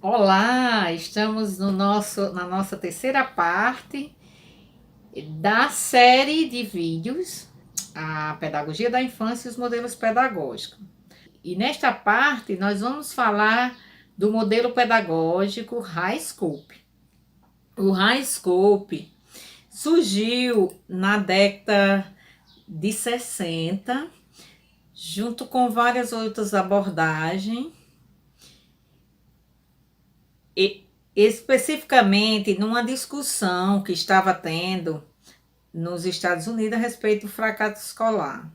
Olá, estamos na nossa terceira parte da série de vídeos, a Pedagogia da Infância e os Modelos Pedagógicos. E nesta parte nós vamos falar do modelo pedagógico High Scope. O High Scope surgiu na década de 60, junto com várias outras abordagens, especificamente numa discussão que estava tendo nos Estados Unidos a respeito do fracasso escolar.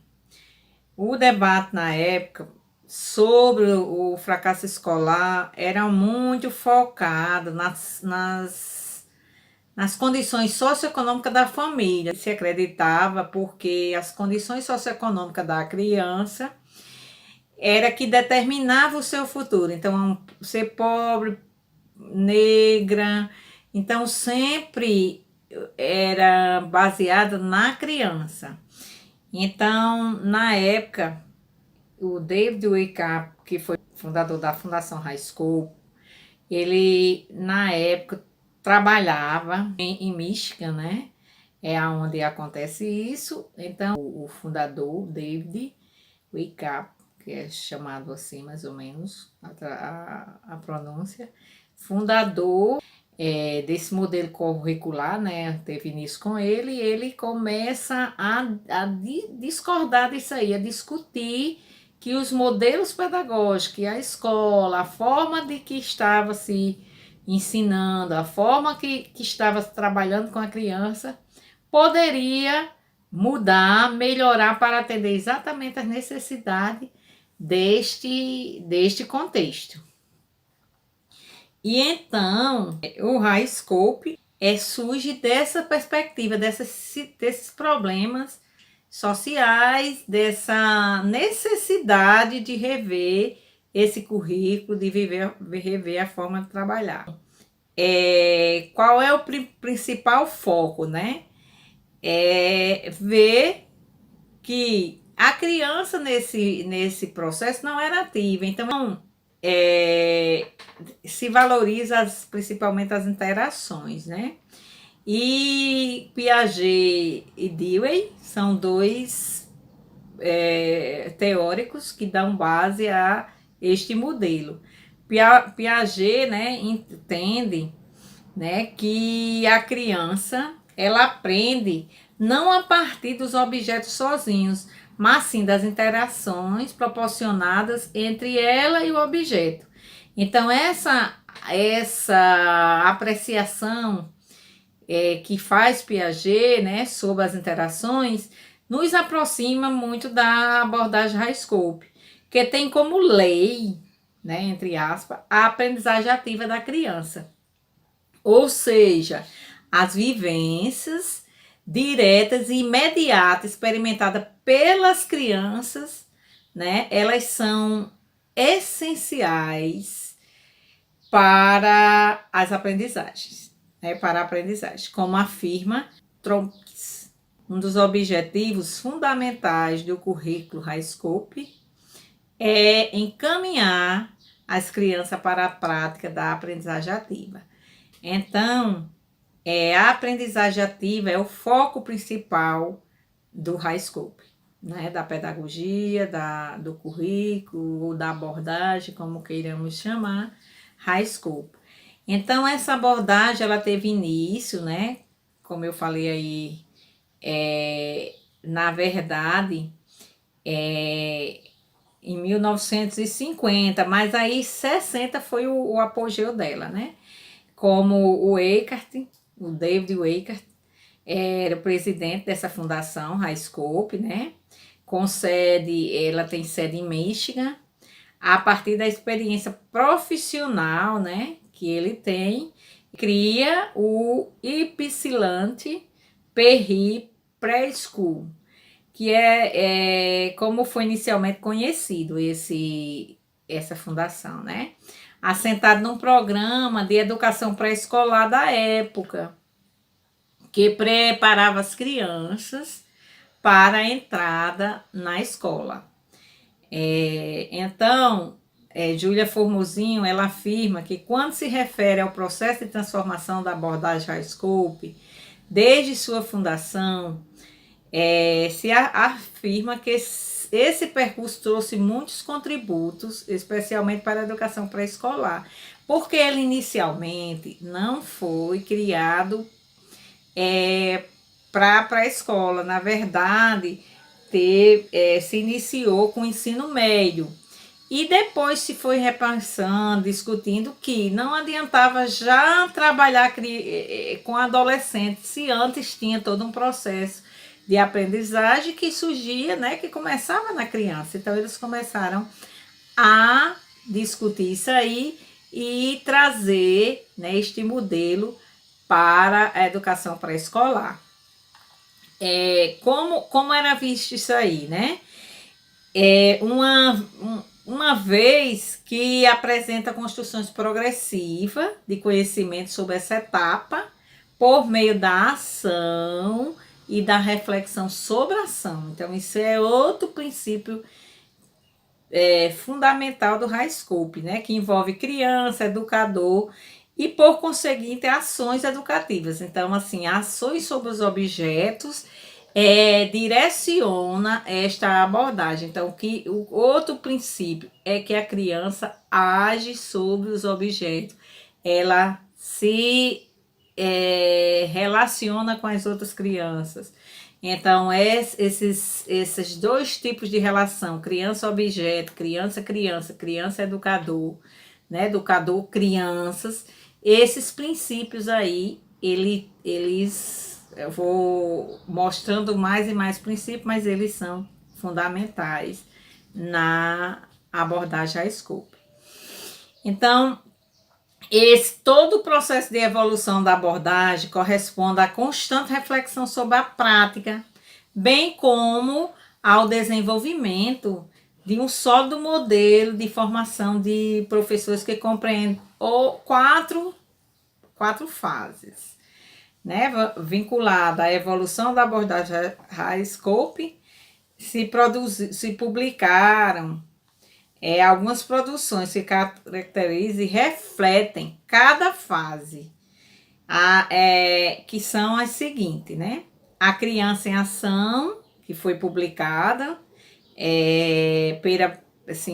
O debate na época sobre o fracasso escolar era muito focado nas condições socioeconômicas da família. Se acreditava porque as condições socioeconômicas da criança era que determinava o seu futuro. Então, ser pobre, negra, então sempre era baseada na criança. Então, na época, o David Wickham, que foi fundador da Fundação High School, ele, na época, trabalhava em Michigan, né? É onde acontece isso. Então, o fundador, David Wickham, que é chamado assim mais ou menos a pronúncia, fundador desse modelo curricular, né? Teve início com ele, e ele começa a discordar disso aí, a discutir que os modelos pedagógicos, a escola, a forma de que estava se ensinando, a forma que estava trabalhando com a criança, poderia mudar, melhorar para atender exatamente as necessidades deste contexto. E então, o High Scope surge dessa perspectiva, desses problemas sociais, dessa necessidade de rever esse currículo, de rever a forma de trabalhar. Qual é o principal foco, né? É ver que a criança nesse processo não era ativa. Então, se valoriza principalmente as interações, né? E Piaget e Dewey são dois teóricos que dão base a este modelo. Piaget, né, entende, né, que a criança ela aprende não a partir dos objetos sozinhos, mas sim das interações proporcionadas entre ela e o objeto. Então, essa apreciação que faz Piaget, né, sobre as interações, nos aproxima muito da abordagem High Scope, que tem como lei, né, entre aspas, a aprendizagem ativa da criança. Ou seja, as vivências diretas e imediatas experimentadas pelas crianças, né, elas são essenciais para as aprendizagens, né, para a aprendizagem, como afirma Tronques. Um dos objetivos fundamentais do currículo High Scope é encaminhar as crianças para a prática da aprendizagem ativa. Então, a aprendizagem ativa é o foco principal do High Scope, né? Da pedagogia, do currículo, ou da abordagem, como queiramos chamar, High Scope. Então, essa abordagem, ela teve início, né? Como eu falei aí, na verdade, em 1950, mas aí 60 foi o apogeu dela, né? Como o Eckhart, o David Eckhart, era o presidente dessa fundação, High Scope, né? Ela tem sede em Michigan, a partir da experiência profissional, né, que ele tem, cria o Ypsilanti Perry Preschool, que como foi inicialmente conhecido essa fundação, né? Assentado num programa de educação pré-escolar da época, que preparava as crianças para a entrada na escola. Então, Júlia Formosinho, ela afirma que quando se refere ao processo de transformação da abordagem High Scope, desde sua fundação, afirma que esse percurso trouxe muitos contributos, especialmente para a educação pré-escolar, porque ele inicialmente não foi criado para a pré-escola. Na verdade, se iniciou com o ensino médio. E depois se foi repensando, discutindo que não adiantava já trabalhar com adolescentes, se antes tinha todo um processo de aprendizagem que surgia, né, que começava na criança. Então, eles começaram a discutir isso aí e trazer, né, este modelo para a educação pré-escolar. Como era visto isso aí, né? Uma vez que apresenta construções progressivas de conhecimento sobre essa etapa, por meio da ação e da reflexão sobre a ação. Então, isso é outro princípio fundamental do High Scope, né? Que envolve criança, educador e, por conseguinte, ações educativas. Então, assim, ações sobre os objetos direciona esta abordagem. Então, o outro princípio é que a criança age sobre os objetos, ela se relaciona com as outras crianças. Então, esses dois tipos de relação, criança-objeto, criança-criança, criança-educador, né? Educador-crianças, esses princípios aí, eu vou mostrando mais e mais princípios, mas eles são fundamentais na abordagem High Scope. Então, todo o processo de evolução da abordagem corresponde à constante reflexão sobre a prática, bem como ao desenvolvimento de um sólido modelo de formação de professores que compreende quatro fases, né? Vinculada à evolução da abordagem High Scope, se publicaram algumas produções que caracterizam e refletem cada fase, que são as seguintes, né? A Criança em Ação, que foi publicada,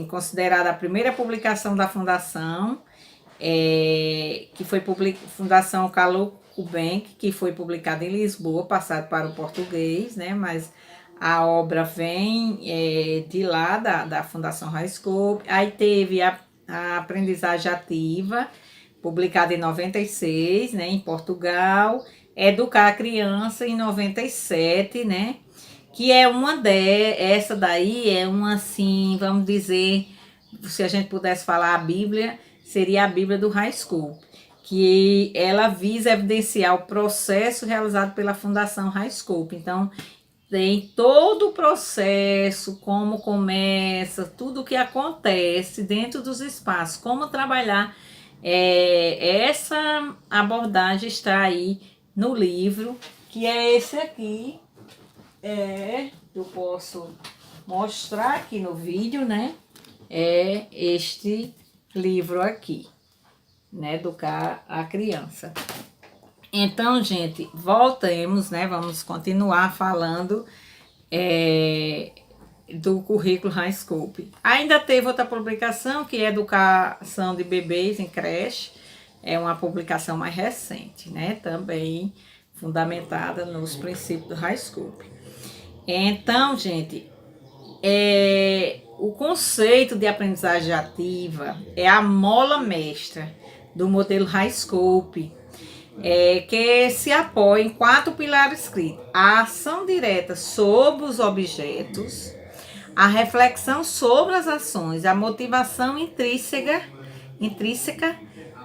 considerada a primeira publicação da Fundação, que foi Fundação Carlo Gulbenkian, que foi publicada em Lisboa, passado para o português, né? Mas a obra vem de lá, da Fundação High Scope. Aí teve a Aprendizagem Ativa, publicada em 96, né, em Portugal. Educar a Criança, em 97, né? Que é essa daí é uma, assim, vamos dizer, se a gente pudesse falar a Bíblia, seria a Bíblia do High Scope, que ela visa evidenciar o processo realizado pela Fundação High Scope. Então, tem todo o processo, como começa, tudo o que acontece dentro dos espaços, como trabalhar. Essa abordagem está aí no livro, que é esse aqui. Eu posso mostrar aqui no vídeo, né? É este livro aqui, né? Educar a Criança. Então, gente, voltemos, né? Vamos continuar falando do currículo High Scope. Ainda teve outra publicação, que é Educação de Bebês em Creche. É uma publicação mais recente, né? Também fundamentada nos princípios do High Scope. Então, gente, o conceito de aprendizagem ativa é a mola mestra do modelo High Scope, que se apoia em 4 pilares críticos: a ação direta sobre os objetos, a reflexão sobre as ações, a motivação intrínseca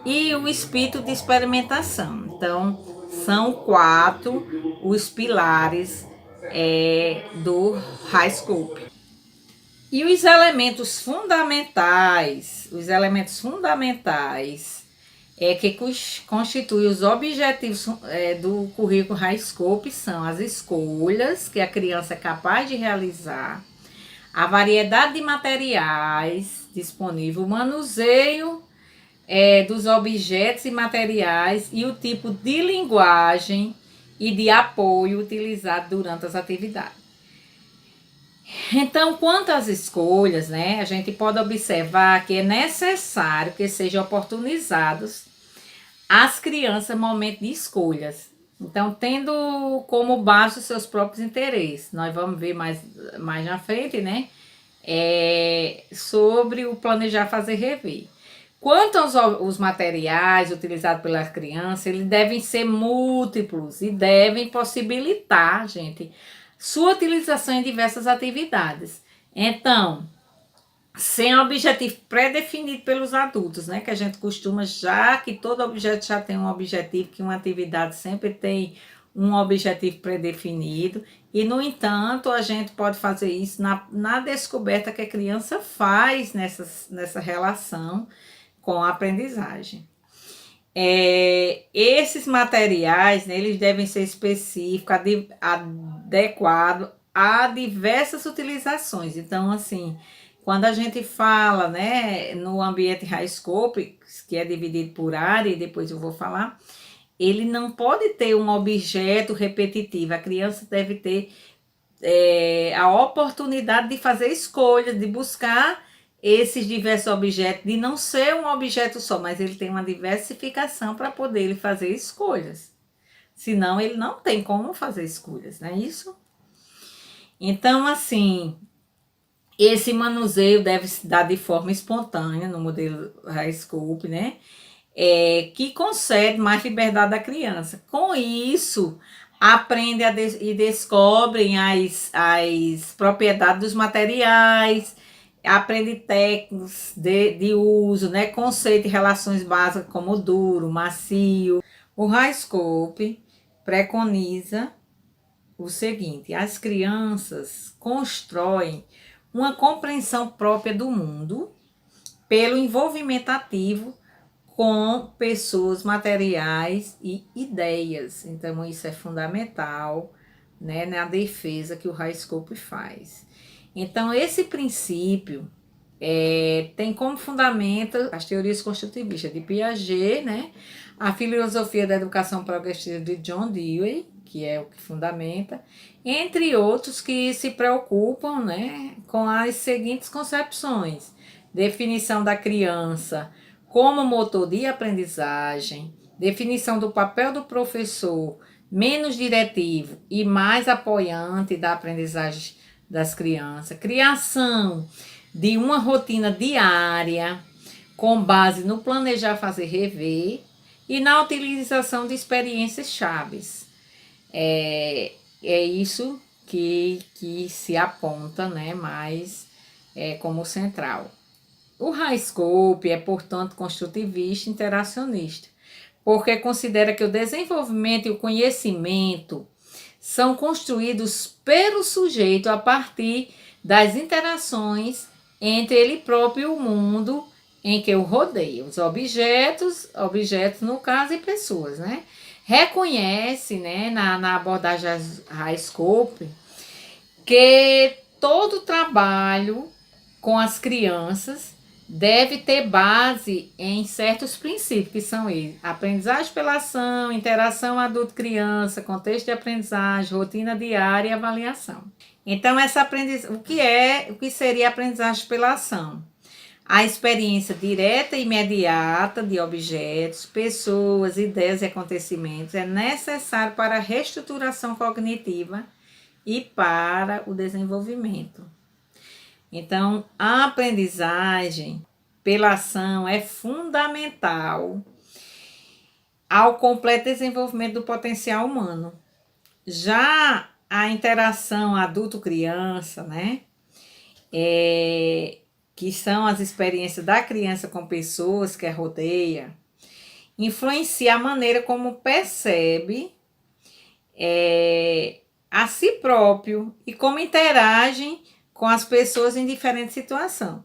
e o espírito de experimentação. Então, são 4 os pilares do High Scope. E os elementos fundamentais que constituem os objetivos do currículo High Scope são as escolhas que a criança é capaz de realizar, a variedade de materiais disponível, o manuseio dos objetos e materiais e o tipo de linguagem e de apoio utilizado durante as atividades. Então, quanto às escolhas, né, a gente pode observar que é necessário que sejam oportunizados às crianças momentos de escolhas. Então, tendo como base os seus próprios interesses. Nós vamos ver mais na frente, né, sobre o planejar, fazer, rever. Quanto aos materiais utilizados pelas crianças, eles devem ser múltiplos e devem possibilitar, gente, sua utilização em diversas atividades. Então, sem objetivo pré-definido pelos adultos, né? Que a gente costuma, já que todo objeto já tem um objetivo, que uma atividade sempre tem um objetivo pré-definido, e, no entanto, a gente pode fazer isso na descoberta que a criança faz nessa relação com a aprendizagem. Esses materiais, né, eles devem ser específicos, adequados a diversas utilizações. Então, assim, quando a gente fala, né, no ambiente high scope, que é dividido por área, e depois eu vou falar, ele não pode ter um objeto repetitivo. A criança deve ter a oportunidade de fazer escolhas, de buscar esses diversos objetos, de não ser um objeto só, mas ele tem uma diversificação para poder ele fazer escolhas. Senão, ele não tem como fazer escolhas, não é isso? Então, assim, esse manuseio deve se dar de forma espontânea no modelo High Scope, né? Que concede mais liberdade à criança. Com isso, aprende e descobrem as propriedades dos materiais, aprende técnicas de uso, né? Conceito e relações básicas como duro, macio. O High Scope preconiza o seguinte: as crianças constroem uma compreensão própria do mundo pelo envolvimento ativo com pessoas, materiais e ideias. Então, isso é fundamental, né, na defesa que o High Scope faz. Então, esse princípio tem como fundamento as teorias construtivistas de Piaget, né, a filosofia da educação progressiva de John Dewey, que é o que fundamenta, entre outros que se preocupam, né, com as seguintes concepções: definição da criança como motor de aprendizagem, definição do papel do professor menos diretivo e mais apoiante da aprendizagem das crianças, criação de uma rotina diária com base no planejar, fazer, rever e na utilização de experiências chaves. É isso que se aponta, né, mais como central. O High Scope é, portanto, construtivista e interacionista, porque considera que o desenvolvimento e o conhecimento são construídos pelo sujeito a partir das interações entre ele próprio e o mundo em que o rodeia, os objetos no caso, e pessoas, né? Reconhece, né, na abordagem High Scope, que todo trabalho com as crianças deve ter base em certos princípios, que são eles: aprendizagem pela ação, interação adulto-criança, contexto de aprendizagem, rotina diária e avaliação. Então, o que seria aprendizagem pela ação? A experiência direta e imediata de objetos, pessoas, ideias e acontecimentos é necessário para a reestruturação cognitiva e para o desenvolvimento. Então, a aprendizagem pela ação é fundamental ao completo desenvolvimento do potencial humano. Já a interação adulto-criança, né, que são as experiências da criança com pessoas que a rodeia, influencia a maneira como percebe a si próprio e como interagem com as pessoas em diferentes situações.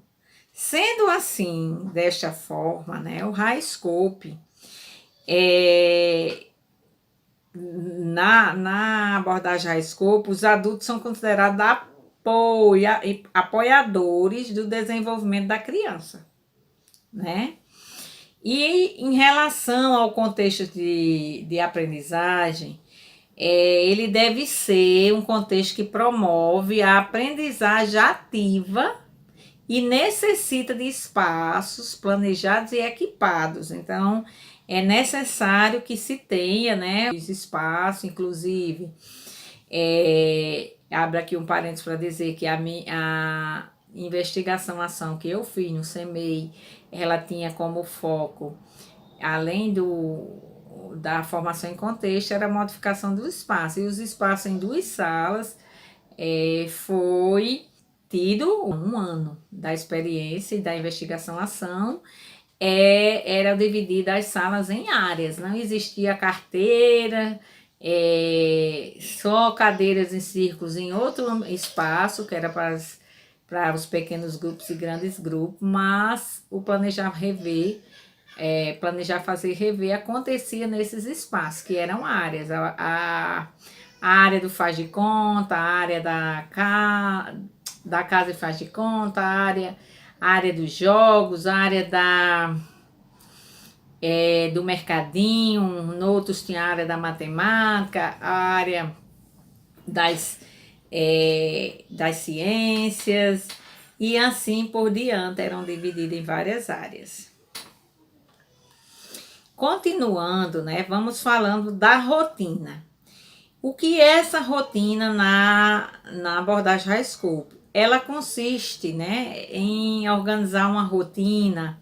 Sendo assim, desta forma, né, o High Scope, na abordagem High Scope, os adultos são considerados apoiadores do desenvolvimento da criança, né? E em relação ao contexto de aprendizagem, ele deve ser um contexto que promove a aprendizagem ativa e necessita de espaços planejados e equipados. Então, é necessário que se tenha, né, os espaços, inclusive, abro aqui um parênteses para dizer que a investigação ação que eu fiz no CEMEI, ela tinha como foco, além da formação em contexto, era a modificação do espaço. E os espaços em 2 salas foi tido 1 ano da experiência e da investigação-ação, era dividida as salas em áreas, não existia carteira, só cadeiras em círculos em outro espaço, que era para os pequenos grupos e grandes grupos, mas o planejar fazer rever acontecia nesses espaços, que eram áreas, a área do faz de conta, a área da casa e faz de conta, a área dos jogos, a área do mercadinho, outros tinha a área da matemática, a área das ciências, e assim por diante, eram divididas em várias áreas. Continuando, né, vamos falando da rotina. O que é essa rotina na abordagem High Scope? Ela consiste, né, em organizar uma rotina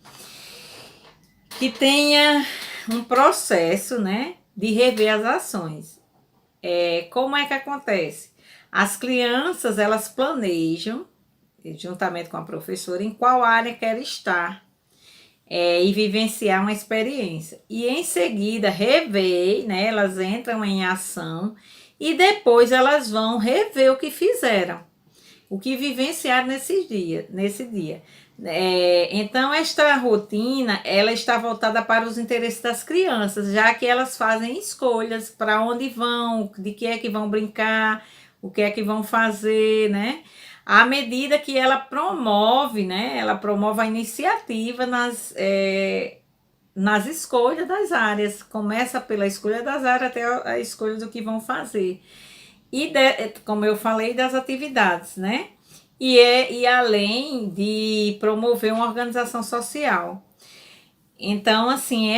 que tenha um processo, né, de rever as ações. Como é que acontece? As crianças, elas planejam, juntamente com a professora, em qual área quer estar e vivenciar uma experiência. E em seguida, rever, né, elas entram em ação e depois elas vão rever o que fizeram, o que vivenciaram nesse dia. Então, esta rotina, ela está voltada para os interesses das crianças, já que elas fazem escolhas para onde vão, de que é que vão brincar, o que é que vão fazer, né? À medida que ela promove, né? Ela promove a iniciativa nas escolhas das áreas. Começa pela escolha das áreas até a escolha do que vão fazer. E, como eu falei, das atividades, né? E além de promover uma organização social. Então, assim,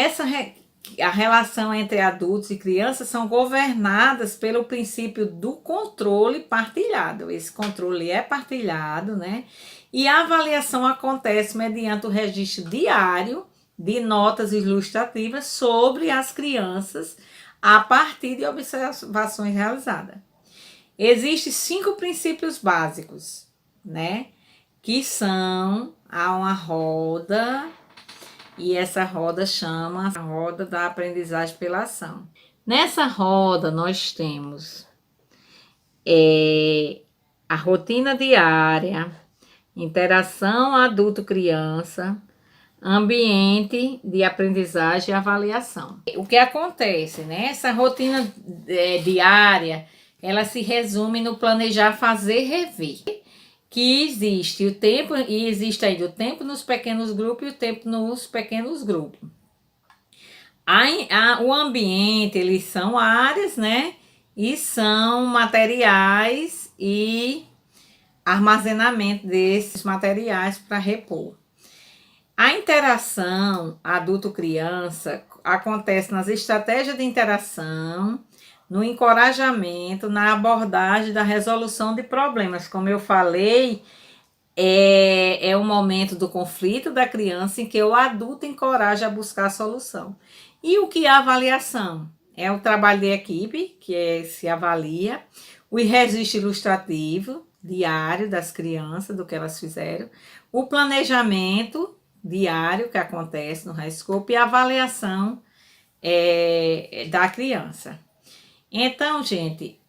a relação entre adultos e crianças são governadas pelo princípio do controle partilhado. Esse controle é partilhado, né? E a avaliação acontece mediante o registro diário de notas ilustrativas sobre as crianças a partir de observações realizadas. Existem 5 princípios básicos, né? Que são uma roda, e essa roda chama a roda da aprendizagem pela ação. Nessa roda nós temos a rotina diária, interação adulto-criança, ambiente de aprendizagem e avaliação. O que acontece, né? Essa rotina diária, ela se resume no planejar, fazer, rever. Que existe o tempo, e existe ainda o tempo nos pequenos grupos e o tempo nos pequenos grupos. O ambiente, eles são áreas, né? E são materiais e armazenamento desses materiais para repor. A interação adulto-criança acontece nas estratégias de interação, no encorajamento, na abordagem da resolução de problemas. Como eu falei, é o momento do conflito da criança em que o adulto encoraja a buscar a solução. E o que é a avaliação? É o trabalho de equipe, que se avalia, o registro ilustrativo diário das crianças, do que elas fizeram, o planejamento diário que acontece no High Scope e a avaliação da criança. Então, gente,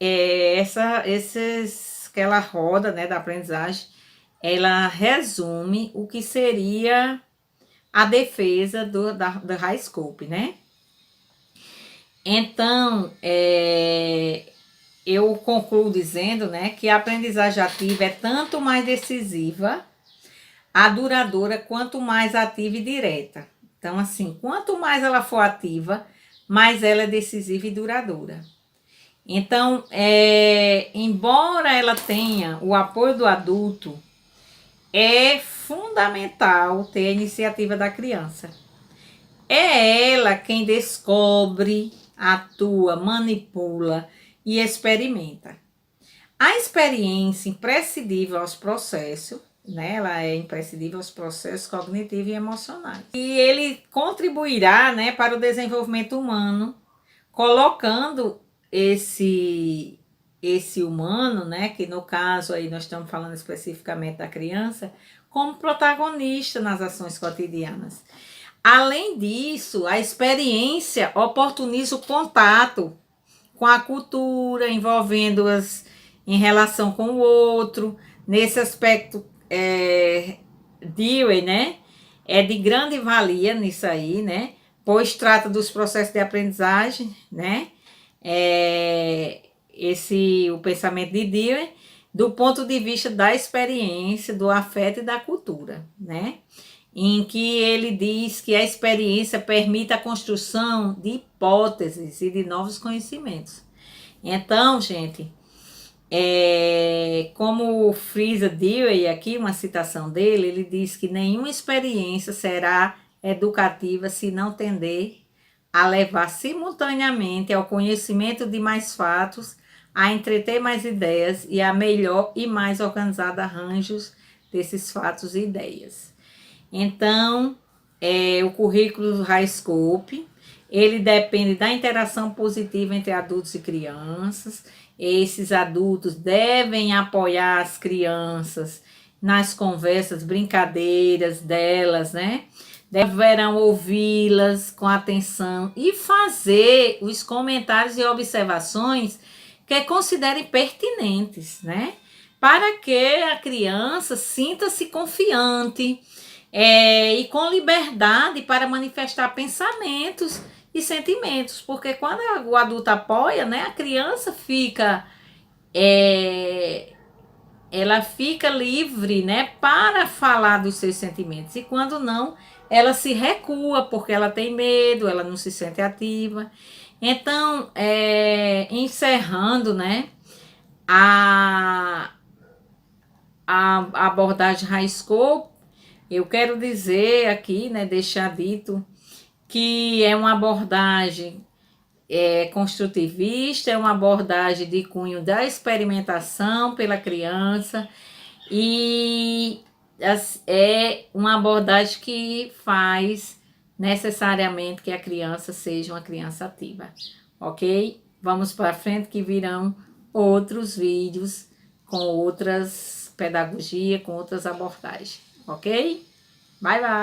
aquela roda, né, da aprendizagem, ela resume o que seria a defesa do High Scope, né? Então, eu concluo dizendo, né, que a aprendizagem ativa é tanto mais decisiva, a duradoura, quanto mais ativa e direta. Então, assim, quanto mais ela for ativa, mais ela é decisiva e duradoura. Então, embora ela tenha o apoio do adulto, é fundamental ter a iniciativa da criança. É ela quem descobre, atua, manipula e experimenta. A experiência imprescindível aos processos, né? Ela é imprescindível aos processos cognitivos e emocionais. E ele contribuirá, né, para o desenvolvimento humano, colocando esse humano, né, que no caso aí nós estamos falando especificamente da criança, como protagonista nas ações cotidianas. Além disso, a experiência oportuniza o contato com a cultura, envolvendo-as em relação com o outro. Nesse aspecto, Dewey, né, é de grande valia nisso aí, né, pois trata dos processos de aprendizagem, né, o pensamento de Dewey, do ponto de vista da experiência, do afeto e da cultura, né, em que ele diz que a experiência permite a construção de hipóteses e de novos conhecimentos. Então, gente, como frisa Dewey aqui, uma citação dele, ele diz que nenhuma experiência será educativa se não tender a levar simultaneamente ao conhecimento de mais fatos, a entreter mais ideias e a melhor e mais organizada arranjos desses fatos e ideias. Então, o currículo do High Scope, ele depende da interação positiva entre adultos e crianças. Esses adultos devem apoiar as crianças nas conversas, brincadeiras delas, né? Deverão ouvi-las com atenção e fazer os comentários e observações que considerem pertinentes, né? Para que a criança sinta-se confiante, e com liberdade para manifestar pensamentos e sentimentos, porque quando o adulto apoia, né, a criança fica, ela fica livre, né, para falar dos seus sentimentos, e quando não, ela se recua, porque ela tem medo, ela não se sente ativa. Então, encerrando, né, a abordagem High Scope, eu quero dizer aqui, né, deixar dito, que é uma abordagem construtivista, é uma abordagem de cunho da experimentação pela criança e é uma abordagem que faz necessariamente que a criança seja uma criança ativa, ok? Vamos para frente que virão outros vídeos com outras pedagogias, com outras abordagens, ok? Bye, bye!